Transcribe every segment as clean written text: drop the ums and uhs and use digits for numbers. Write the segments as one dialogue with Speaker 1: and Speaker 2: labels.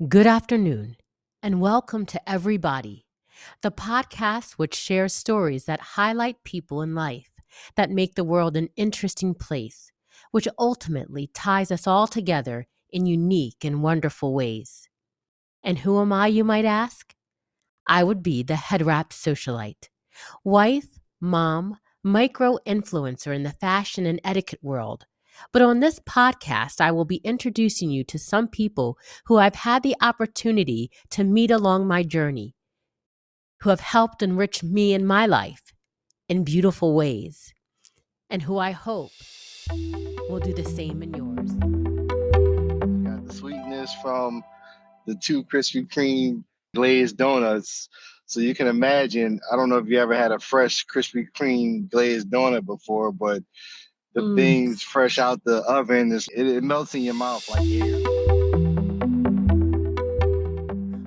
Speaker 1: Good afternoon, and welcome to Everybody, the podcast which shares stories that highlight people in life that make the world an interesting place, which ultimately ties us all together in unique and wonderful ways. And who am I, you might ask? I would be the head wrap socialite, wife, mom, micro influencer in the fashion and etiquette world. But on this podcast, I will be introducing you to some people who I've had the opportunity to meet along my journey, who have helped enrich me in my life in beautiful ways, and who I hope will do the same in yours.
Speaker 2: Got the sweetness from the two Krispy Kreme glazed donuts. So you can imagine, I don't know if you ever had a fresh Krispy Kreme glazed donut before, but the things fresh out the oven, it melts in your mouth like air.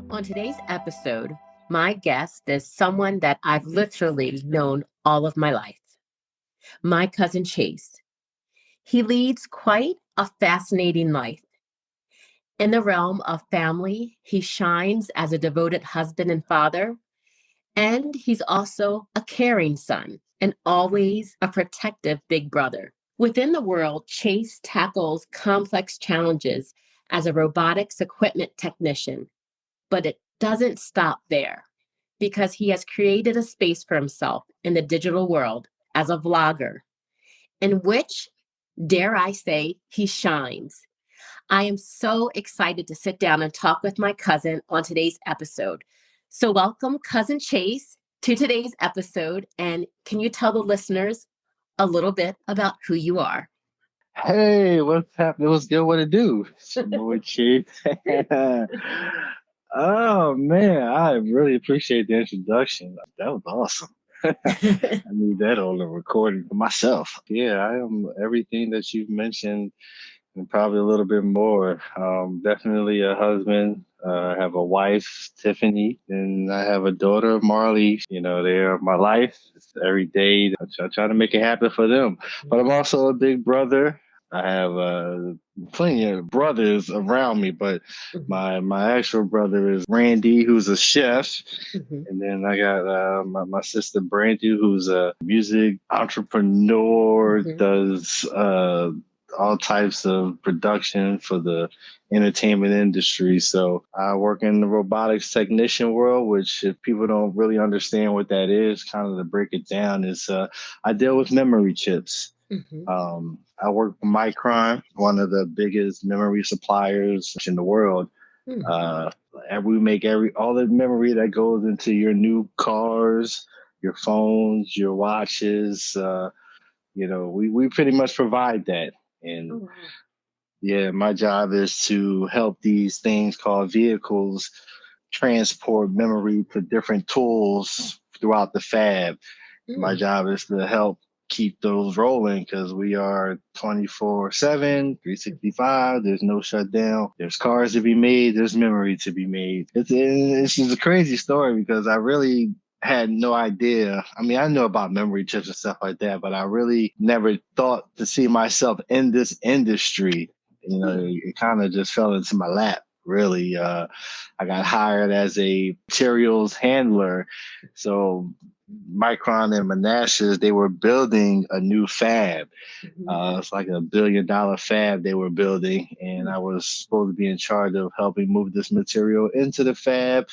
Speaker 1: On today's episode, my guest is someone that I've literally known all of my life, my cousin Chase. He leads quite a fascinating life. In the realm of family, he shines as a devoted husband and father, and he's also a caring son and always a protective big brother. Within the world, Chase tackles complex challenges as a robotics equipment technician, but it doesn't stop there because he has created a space for himself in the digital world as a vlogger, in which, dare I say, he shines. I am so excited to sit down and talk with my cousin on today's episode. So, welcome, Cousin Chase, to today's episode. And can you tell the listeners a little bit about who you are?
Speaker 2: Hey, what's happening? What's good? What to do? It's your boy Chief. Oh man, I really appreciate the introduction. That was awesome. I need that on the recording for myself. Yeah, I am everything that you've mentioned and probably a little bit more. Definitely a husband. I have a wife, Tiffany, and I have a daughter, Marley. You know, they are my life. It's every day. I try to make it happen for them. But I'm also a big brother. I have plenty of brothers around me, but my actual brother is Randy, who's a chef. And then I got my sister Brandy, who's a music entrepreneur, does all types of production for the entertainment industry. So I work in the robotics technician world, which if people don't really understand what that is, kind of to break it down, is I deal with memory chips. I work for Micron, one of the biggest memory suppliers in the world. And we make all the memory that goes into your new cars, your phones, your watches. We pretty much provide that. And yeah, my job is to help these things called vehicles transport memory to different tools throughout the fab. My job is to help keep those rolling because we are 24/7, 365. There's no shutdown. There's cars to be made. There's memory to be made. It's just a crazy story because I really had no idea. I mean, I know about memory chips and stuff like that, but I really never thought to see myself in this industry. You know, it kind of just fell into my lap. Really, I got hired as a materials handler. So Micron and Manassas, they were building a new fab. It's like $1 billion fab they were building. And I was supposed to be in charge of helping move this material into the fab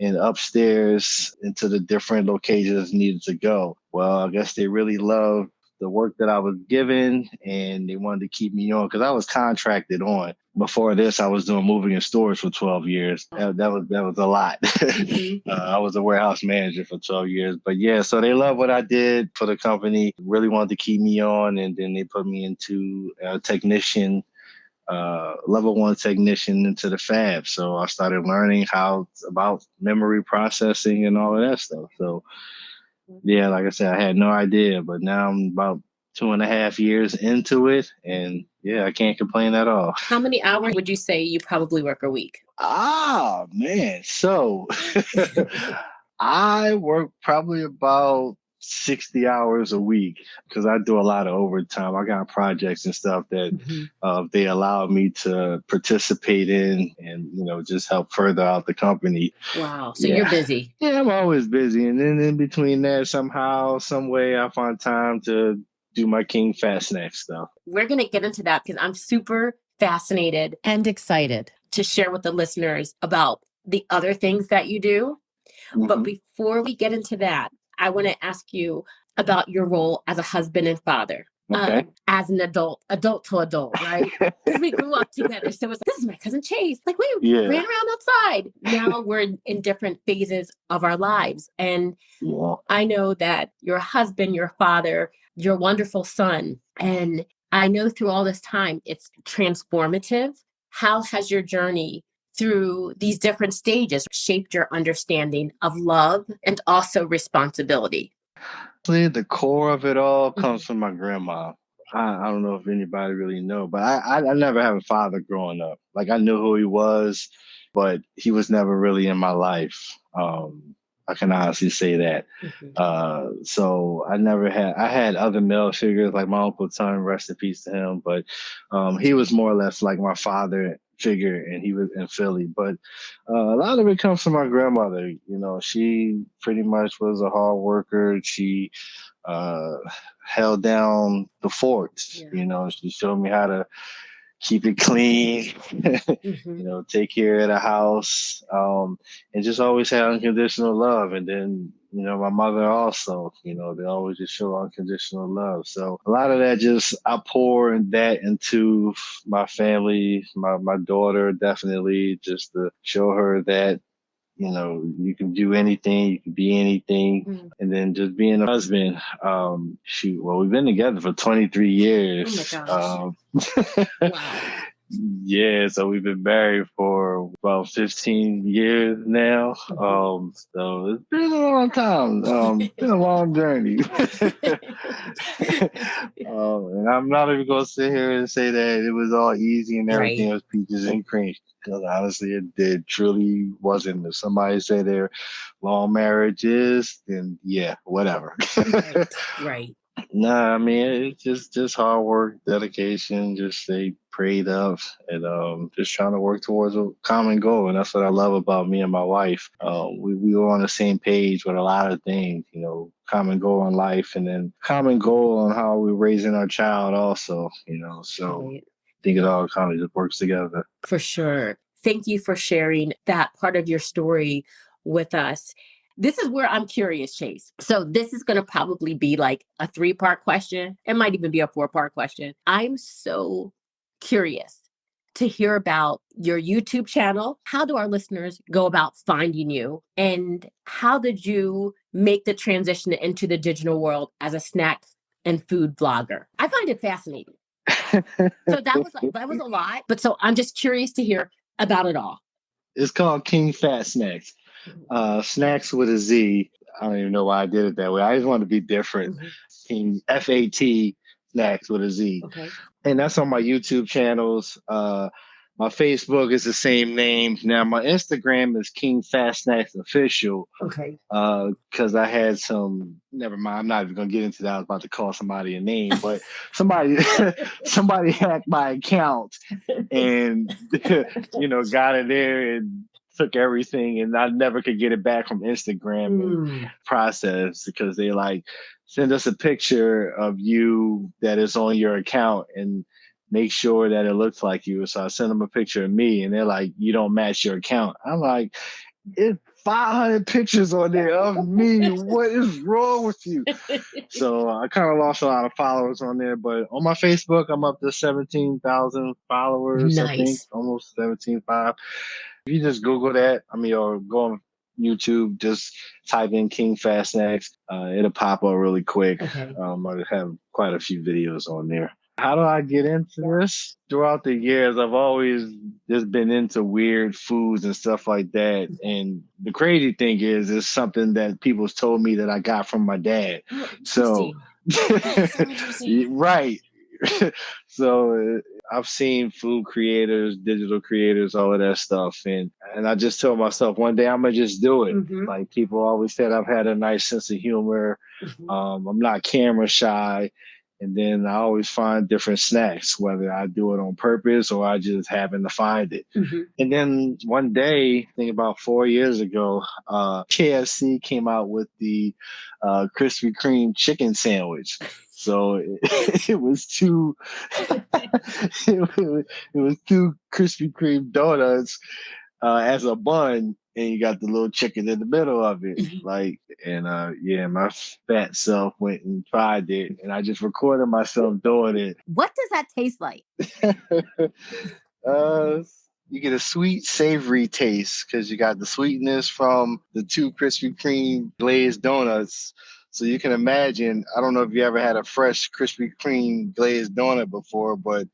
Speaker 2: and upstairs into the different locations needed to go. Well, I guess they really loved the work that I was given and they wanted to keep me on because I was contracted on. Before this, I was doing moving in stores for 12 years. That was a lot. I was a warehouse manager for 12 years. But yeah, so they loved what I did for the company, really wanted to keep me on. And then they put me into a technician, level 1 technician into the fab. So I started learning about memory processing and all of that stuff. So yeah, like I said, I had no idea, but now I'm about 2.5 years into it, and yeah, I can't complain at all.
Speaker 1: How many hours would you say you probably work a week?
Speaker 2: Man, so I work probably about 60 hours a week because I do a lot of overtime. I got projects and stuff that they allow me to participate in and, just help further out the company.
Speaker 1: Wow. So you're
Speaker 2: Yeah.
Speaker 1: busy.
Speaker 2: Yeah, I'm always busy. And then in between that, somehow, some way, I find time to do my King Fat Snack stuff.
Speaker 1: We're going to get into that because I'm super fascinated and excited to share with the listeners about the other things that you do. But before we get into that, I want to ask you about your role as a husband and father.
Speaker 2: Okay.
Speaker 1: As an adult to adult, right? Because we grew up together. So it's, this is my cousin Chase. Like we ran around outside. Now we're in different phases of our lives. And I know that your husband, your father, your wonderful son, and I know through all this time, it's transformative. How has your journey through these different stages shaped your understanding of love and also responsibility?
Speaker 2: The core of it all comes from my grandma. I don't know if anybody really know, but I never had a father growing up. Like I knew who he was, but he was never really in my life. I can honestly say that. So I had other male figures like my Uncle Tom, rest in peace to him, but he was more or less like my father figure and he was in Philly. But a lot of it comes from my grandmother. She pretty much was a hard worker. She held down the forts. She showed me how to keep it clean, take care of the house, and just always had unconditional love. And then, my mother also, they always just show unconditional love. So a lot of that I pour that into my family, my daughter, definitely just to show her that, you can do anything, you can be anything. And then just being a husband, we've been together for 23 years.
Speaker 1: Oh my gosh. Wow.
Speaker 2: Yeah, so we've been married for about 15 years now. So it's been a long time. Been a long journey. And I'm not even gonna sit here and say that it was all easy and everything was peaches and cream. Because honestly, it truly wasn't. If somebody say they're long marriages, then yeah, whatever.
Speaker 1: Right.
Speaker 2: Nah, I mean it's just hard work, dedication, just stay prayed up, and just trying to work towards a common goal. And that's what I love about me and my wife. We were on the same page with a lot of things, common goal in life, and then common goal on how we're raising our child, also. So I think it all kind of just works together.
Speaker 1: For sure. Thank you for sharing that part of your story with us. This is where I'm curious, Chase. So this is going to probably be like a 3-part question. It might even be a 4-part question. I'm so curious to hear about your YouTube channel. How do our listeners go about finding you? And how did you make the transition into the digital world as a snack and food blogger? I find it fascinating. So that was a lot. But so I'm just curious to hear about it all.
Speaker 2: It's called King Fat Snacks. Snacks with a Z. I don't even know why I did it that way. I just wanted to be different. King FAT Snacks with a Z.
Speaker 1: Okay.
Speaker 2: And that's on my YouTube channels. My Facebook is the same name. Now my Instagram is King Fat Snacks Official.
Speaker 1: Okay.
Speaker 2: Because I had never mind, I'm not even gonna get into that. I was about to call somebody a name, but somebody hacked my account and got in there and took everything, and I never could get it back from Instagram and process because they send us a picture of you that is on your account and make sure that it looks like you. So I send them a picture of me and they're like, you don't match your account. I'm like, it's 500 pictures on there of me. What is wrong with you? So I kind of lost a lot of followers on there, but on my Facebook, I'm up to 17,000 followers.
Speaker 1: Nice.
Speaker 2: I think almost 17,500. If you just Google that, or go on YouTube, just type in King Fat Snacks. It'll pop up really quick.
Speaker 1: Okay.
Speaker 2: I have quite a few videos on there. How do I get into this? Throughout the years, I've always just been into weird foods and stuff like that. And the crazy thing is, it's something that people's told me that I got from my dad. So, right. So I've seen food creators, digital creators, all of that stuff. And And I just told myself one day I'm gonna just do it.
Speaker 1: Mm-hmm.
Speaker 2: Like people always said, I've had a nice sense of humor.
Speaker 1: Mm-hmm.
Speaker 2: I'm not camera shy, and then I always find different snacks, whether I do it on purpose or I just happen to find it.
Speaker 1: Mm-hmm.
Speaker 2: And then one day, I think about 4 years ago, KFC came out with the Krispy Kreme chicken sandwich. So it was two, it was two Krispy Kreme donuts as a bun, and you got the little chicken in the middle of it. Like, and yeah, my fat self went and tried it, and I just recorded myself doing it.
Speaker 1: What does that taste like?
Speaker 2: uh, you get a sweet, savory taste because you got the sweetness from the two Krispy Kreme glazed donuts. So you can imagine. I don't know if you ever had a fresh Krispy Kreme glazed donut before, but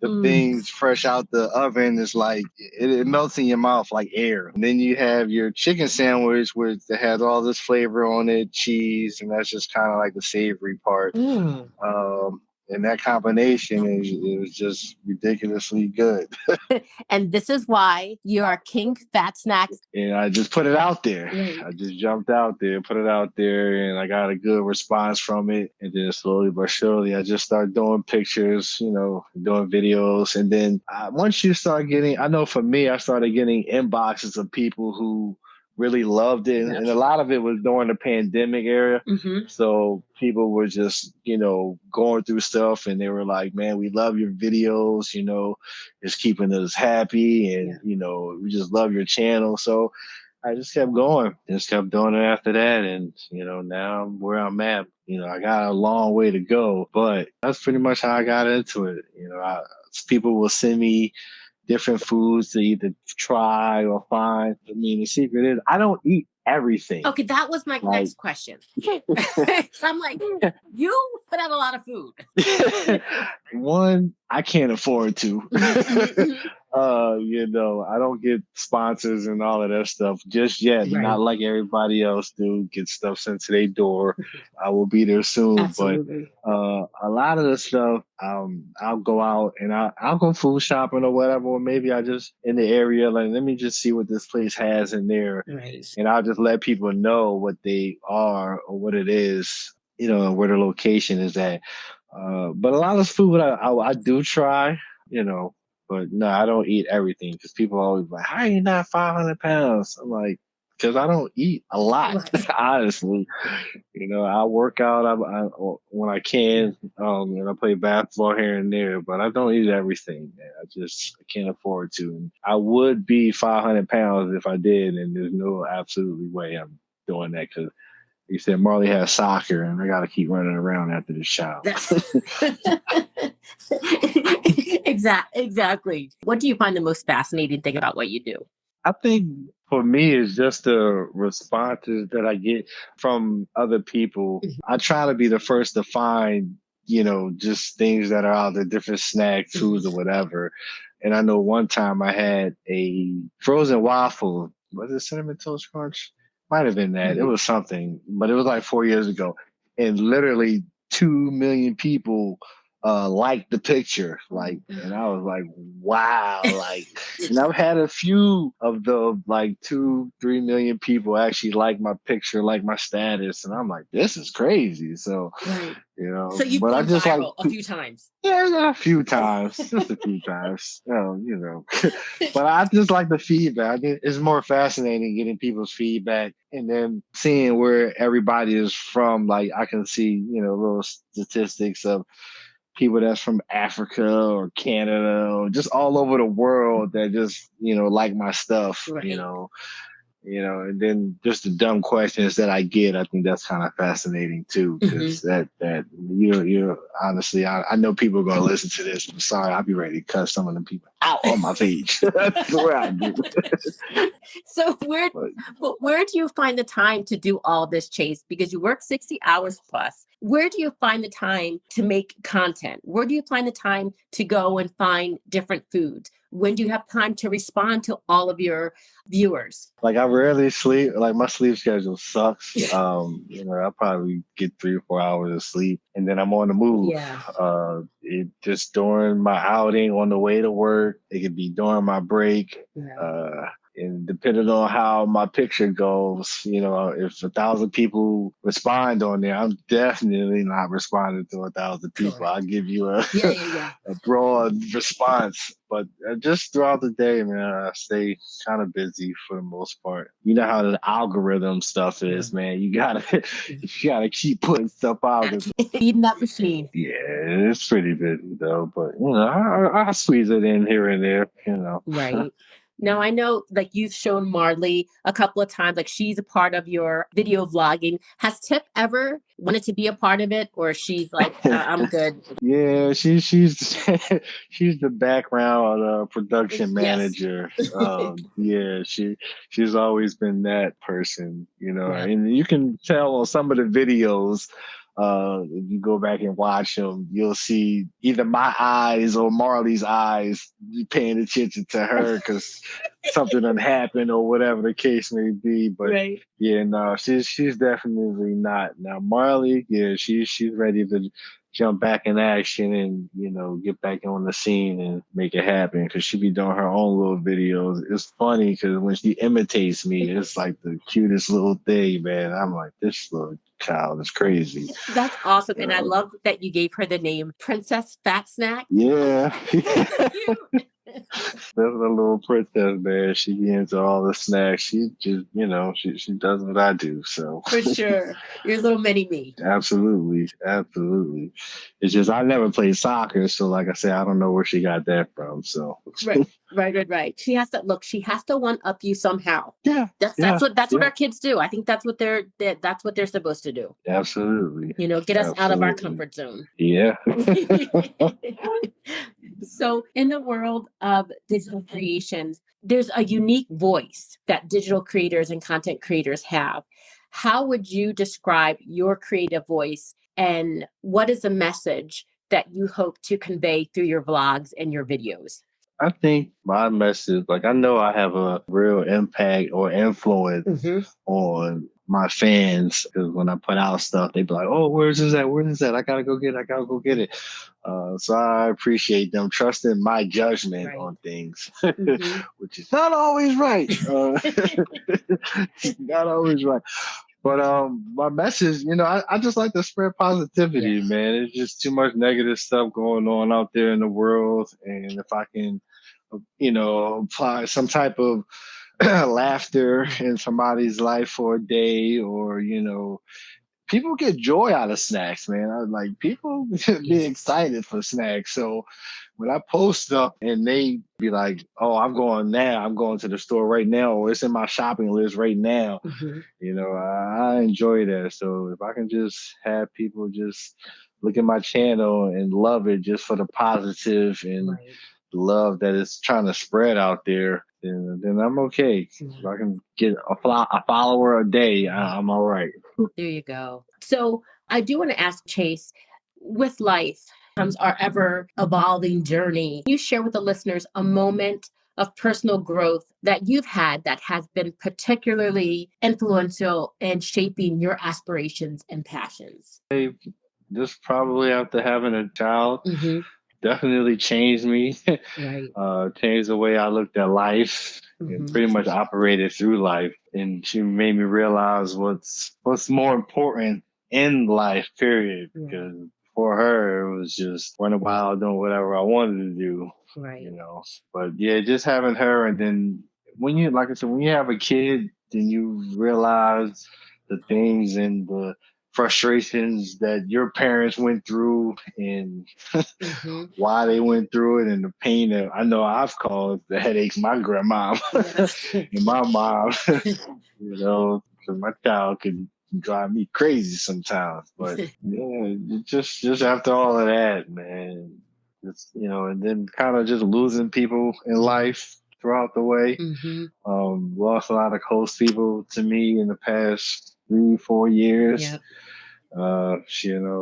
Speaker 2: the things fresh out the oven is like it melts in your mouth like air. And then you have your chicken sandwich that has all this flavor on it, cheese, and that's just kind of like the savory part. And that combination is just ridiculously good.
Speaker 1: And this is why you are King Fat Snacks.
Speaker 2: And I just put it out there.
Speaker 1: Right.
Speaker 2: I just jumped out there, put it out there, and I got a good response from it. And then slowly but surely, I just started doing pictures, doing videos. And then once you start getting, I know for me, I started getting inboxes of people who really loved it. And a lot of it was during the pandemic era.
Speaker 1: Mm-hmm.
Speaker 2: So people were just, going through stuff and they were like, man, we love your videos, it's keeping us happy. And, we just love your channel. So I just kept going, just kept doing it after that. And, now I'm where I'm at. I got a long way to go, but that's pretty much how I got into it. People will send me different foods to either try or find. I mean, the secret is I don't eat everything.
Speaker 1: Okay, that was my next question. So I'm like, you put out a lot of food.
Speaker 2: One, I can't afford to. I don't get sponsors and all of that stuff just yet. Right. Not like everybody else do. Get stuff sent to their door. I will be there soon.
Speaker 1: Absolutely.
Speaker 2: But a lot of the stuff, I'll go out and I'll go food shopping or whatever, or maybe I just in the area, like, let me just see what this place has in there.
Speaker 1: Right.
Speaker 2: And I'll just let people know what they are or what it is, and where the location is at. But a lot of food I do try, but no, I don't eat everything because people are always like, how are you not 500 pounds? I'm like, because I don't eat a lot, right. Honestly. I work out when I can, and I play basketball here and there, but I don't eat everything, man. I can't afford to. And I would be 500 pounds if I did, and there's no absolutely way I'm doing that because he said Marley has soccer, and I got to keep running around after the child.
Speaker 1: Exactly. What do you find the most fascinating thing about what you do?
Speaker 2: I think for me, it's just the responses that I get from other people. I try to be the first to find, just things that are out there, different snacks, foods, or whatever. And I know one time I had a frozen waffle. Was it Cinnamon Toast Crunch? Might have been that. It was something, but it was like 4 years ago. And literally 2 million people liked the picture. And I was like, wow. And I've had a few of the 2-3 million people actually like my picture, like my status. And I'm like, this is crazy. So,
Speaker 1: right. So you've gone viral a few times.
Speaker 2: Yeah, a few times, just a few times. But I just like the feedback. It's more fascinating getting people's feedback and then seeing where everybody is from. Like I can see, little statistics of people that's from Africa or Canada or just all over the world that just, like my stuff,
Speaker 1: right.
Speaker 2: And then just the dumb questions that I get, I think that's kind of fascinating too, because that you're honestly, I know people are going to listen to this. I'm sorry, I'll be ready to cut some of them people out on my page. That's where I do.
Speaker 1: So where do you find the time to do all this, Chase? Because you work 60 hours plus. Where do you find the time to make content? Where do you find the time to go and find different foods? When do you have time to respond to all of your viewers?
Speaker 2: I rarely sleep. My sleep schedule sucks. I probably get 3 or 4 hours of sleep and then I'm on the move.
Speaker 1: Yeah.
Speaker 2: It just during my outing on the way to work. It could be during my break.
Speaker 1: Yeah.
Speaker 2: And depending on how my picture goes, if 1,000 people respond on there, I'm definitely not responding to 1,000 people. I'll
Speaker 1: Correct.
Speaker 2: give you a,
Speaker 1: Yeah, yeah, yeah.
Speaker 2: a broad response. But just throughout the day, man, I stay kind of busy for the most part. You know how the algorithm stuff is,
Speaker 1: Right.
Speaker 2: man. You gotta keep putting stuff out.
Speaker 1: Feeding that machine.
Speaker 2: Yeah, it's pretty busy though, but I squeeze it in here and there.
Speaker 1: Right. Now I know like you've shown Marley a couple of times, like she's a part of your video vlogging. Has Tip ever wanted to be a part of it, or she's like, I'm good?
Speaker 2: Yeah, she's she's the background production
Speaker 1: Yes.
Speaker 2: manager. Yeah, she's always been that person,
Speaker 1: Yeah.
Speaker 2: and you can tell on some of the videos. If you go back and watch them, you'll see either my eyes or Marley's eyes paying attention to her because something done happened or whatever the case may be. But
Speaker 1: Right.
Speaker 2: yeah, no, she's definitely not. Now Marley, yeah, she's ready to jump back in action and get back on the scene and make it happen because she be doing her own little videos. It's funny because when she imitates me, it's like the cutest little thing, man. I'm like, this little child is crazy.
Speaker 1: That's awesome.
Speaker 2: You
Speaker 1: And I
Speaker 2: know?
Speaker 1: love that you gave her the name Princess Fat Snack.
Speaker 2: Yeah.
Speaker 1: Cute.
Speaker 2: That's a little princess, man. She be into all the snacks. She just, she does what I do. So
Speaker 1: For sure. Your little mini me.
Speaker 2: absolutely, absolutely. It's just I never played soccer, so like I said, I don't know where she got that from. So
Speaker 1: Right. Right. She has to look, she has to one up you somehow.
Speaker 2: yeah,
Speaker 1: That's what
Speaker 2: yeah,
Speaker 1: our kids do. I think that's what they're supposed to do.
Speaker 2: absolutely,
Speaker 1: Get us out of our
Speaker 2: absolutely.
Speaker 1: comfort zone.
Speaker 2: Yeah.
Speaker 1: So, in the world of digital creations, there's a unique voice that digital creators and content creators have. How would you describe your creative voice, and what is the message that you hope to convey through your vlogs and your videos?
Speaker 2: I think my message, like I know I have a real impact or influence
Speaker 1: Hmm.
Speaker 2: on my fans because when I put out stuff, they be like, "Oh, where's this at? Where's this at? I gotta go get it. I gotta go get it." So I appreciate them trusting my judgment
Speaker 1: Right.
Speaker 2: on things,
Speaker 1: Hmm.
Speaker 2: which is not always right. Not always right. But my message, I just like to spread positivity,
Speaker 1: Yes.
Speaker 2: man. It's just too much negative stuff going on out there in the world, and if I can, apply some type of laughter
Speaker 1: Yeah.
Speaker 2: in somebody's life for a day, or people get joy out of snacks, man. I like people be
Speaker 1: Yes.
Speaker 2: excited for snacks. So when I post stuff and they be like, "Oh, I'm going now. I'm going to the store right now," or "It's in my shopping list right now,"
Speaker 1: Hmm.
Speaker 2: I enjoy that. So if I can just have people just look at my channel and love it just for the positive and
Speaker 1: Right.
Speaker 2: love that it's trying to spread out there, then I'm okay. If I can get a follower a day,
Speaker 1: Right.
Speaker 2: I'm all right.
Speaker 1: There you go. So I do want to ask Chase, with life comes our ever evolving journey. Can you share with the listeners a moment of personal growth that you've had that has been particularly influential in shaping your aspirations and passions?
Speaker 2: Just probably after having a child,
Speaker 1: Hmm.
Speaker 2: definitely changed me.
Speaker 1: Right.
Speaker 2: Changed the way I looked at life and
Speaker 1: Hmm.
Speaker 2: pretty much operated through life. And she made me realize what's more important in life, period.
Speaker 1: Yeah.
Speaker 2: Because for her, it was just running wild, doing whatever I wanted to do, you
Speaker 1: Right.
Speaker 2: know. But yeah, just having her, and then like I said, when you have a kid, then you realize the things and the frustrations that your parents went through and
Speaker 1: Hmm.
Speaker 2: why they went through it and the pain that I know I've caused, the headaches my grandma
Speaker 1: Yes.
Speaker 2: and my mom, because my child could drive me crazy sometimes. But yeah, just after all of that, man, and then kind of just losing people in
Speaker 1: Yeah.
Speaker 2: life throughout the way.
Speaker 1: Hmm.
Speaker 2: Lost a lot of close people to me in the past 3, 4 years.
Speaker 1: Yeah.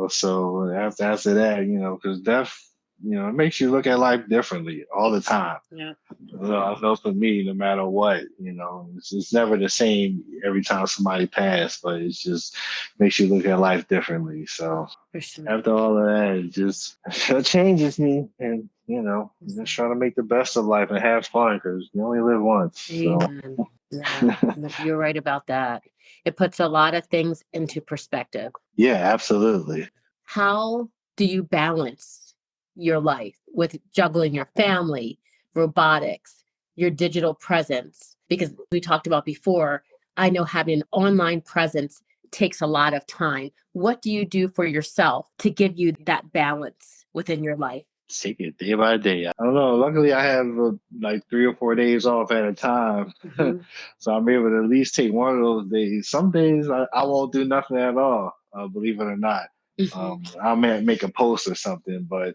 Speaker 2: So after that, because death it makes you look at life differently all the time.
Speaker 1: Yeah,
Speaker 2: I know for me, no matter what, it's never the same every time somebody passed, but it's just makes you look at life differently. So
Speaker 1: for sure.
Speaker 2: after all of that, it changes me, and just trying to make the best of life and have fun because you only live once. So
Speaker 1: Amen. Yeah, you're right about that. It puts a lot of things into perspective.
Speaker 2: yeah, absolutely.
Speaker 1: How do you balance your life with juggling your family, robotics, your digital presence? Because we talked about before, I know having an online presence takes a lot of time. What do you do for yourself to give you that balance within your life?
Speaker 2: Take it day by day. I don't know. Luckily, I have like 3 or 4 days off at a time,
Speaker 1: Mhm.
Speaker 2: so I'm able to at least take one of those days. Some days I won't do nothing at all. Believe it or not,
Speaker 1: Mhm.
Speaker 2: I may make a post or something, but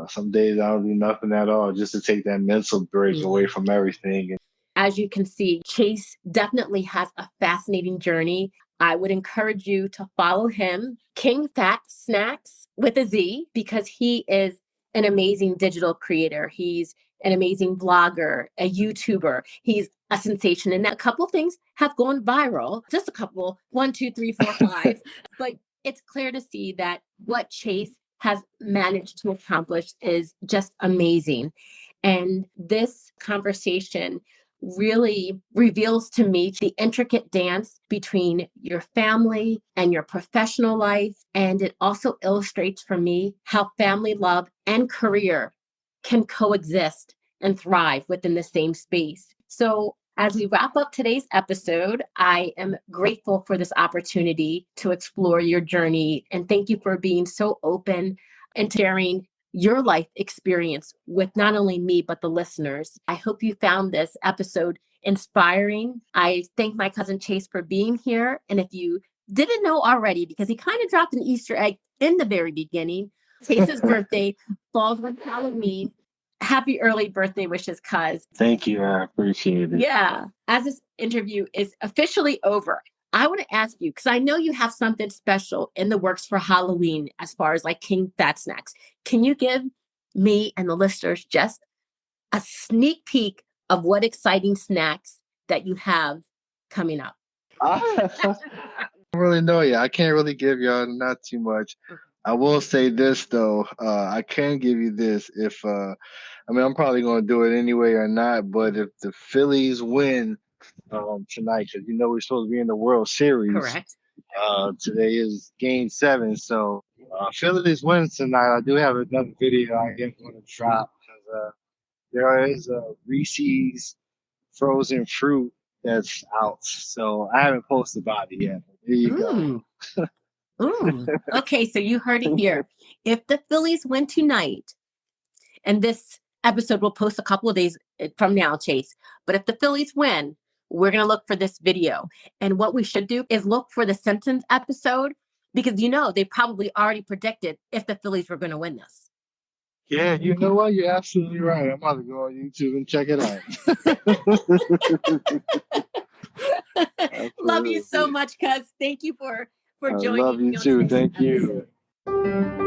Speaker 2: some days I'll do nothing at all just to take that mental break away
Speaker 1: Mhm.
Speaker 2: from everything.
Speaker 1: As you can see, Chase definitely has a fascinating journey. I would encourage you to follow him, King Fat Snacks with a Z, because he is an amazing digital creator. He's an amazing blogger, a YouTuber. He's a sensation. And a couple of things have gone viral, just a couple, one, two, three, four, five. But it's clear to see that what Chase has managed to accomplish is just amazing. And this conversation really reveals to me the intricate dance between your family and your professional life. And it also illustrates for me how family love and career can coexist and thrive within the same space. So, as we wrap up today's episode, I am grateful for this opportunity to explore your journey. And thank you for being so open and sharing your life experience with not only me, but the listeners. I hope you found this episode inspiring. I thank my cousin Chase for being here. And if you didn't know already, because he kind of dropped an Easter egg in the very beginning, Chase's birthday falls with Halloween. Happy early birthday wishes, cuz.
Speaker 2: Thank you. I appreciate it.
Speaker 1: Yeah. As this interview is officially over, I want to ask you, because I know you have something special in the works for Halloween as far as like King Fat Snacks. Can you give me and the listeners just a sneak peek of what exciting snacks that you have coming up?
Speaker 2: I don't really know yet. I can't really give y'all not too much. I will say this though. I can give you this if I'm probably gonna do it anyway or not. But if the Phillies win tonight, because we're supposed to be in the World Series.
Speaker 1: Correct.
Speaker 2: Today is Game 7, so Phillies win tonight. I do have another video I am going to drop because there is a Reese's frozen fruit that's out, so I haven't posted about it yet. There you go.
Speaker 1: Mm, Okay, so you heard it here. If the Phillies win tonight, and this episode will post a couple of days from now, Chase. But if the Phillies win, we're going to look for this video. And what we should do is look for the Simpsons episode because they probably already predicted if the Phillies were going to win this.
Speaker 2: Yeah, you know what? You're absolutely right. I'm about to go on YouTube and check it out.
Speaker 1: Love you so
Speaker 2: Absolutely.
Speaker 1: much, cuz. Thank you for
Speaker 2: I
Speaker 1: joining
Speaker 2: love you
Speaker 1: me on
Speaker 2: too.
Speaker 1: today's
Speaker 2: Thank you.
Speaker 1: episode.